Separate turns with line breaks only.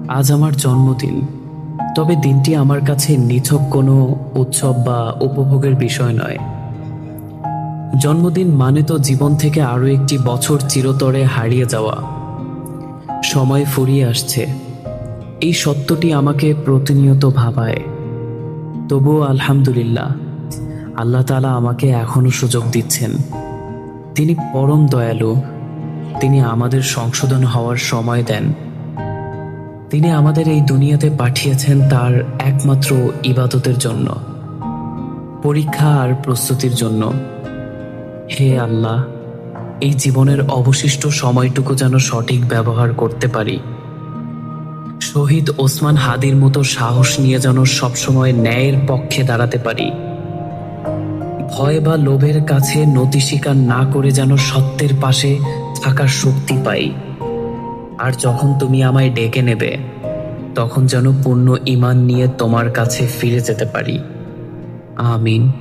আজ আমার জন্মদিন, তবে দিনটি আমার কাছে নিছক কোনো উৎসব বা উপভোগের বিষয় নয়। জন্মদিন মানে তো জীবন থেকে আরও একটি বছর চিরতরে হারিয়ে যাওয়া। সময় ফুরিয়ে আসছে, এই সত্যটি আমাকে প্রতিনিয়ত ভাবায়। তবুও আলহামদুলিল্লাহ, আল্লাহ তাআলা আমাকে এখনো সুযোগ দিচ্ছেন। তিনি পরম দয়ালু। তিনি আমাদের সংশোধন হওয়ার সময় দেন। তিনি আমাদের এই দুনিয়াতে পাঠিয়েছেন তার একমাত্র ইবাদতের জন্য, পরীক্ষা আর প্রস্তুতির জন্য। হে আল্লাহ, এই জীবনের অবশিষ্ট সময়টুকু যেন সঠিক ব্যবহার করতে পারি। শহীদ ওসমান হাদির মতো সাহস নিয়ে যেন সবসময় ন্যায়ের পক্ষে দাঁড়াতে পারি। ভয় বা লোভের কাছে নতি স্বীকার না করে যেন সত্যের পাশে থাকার শক্তি পাই। আর যখন তুমি আমায় ডেকে নেবে, তখন যেন পূর্ণ ঈমান নিয়ে তোমার কাছে ফিরে যেতে পারি। আমিন।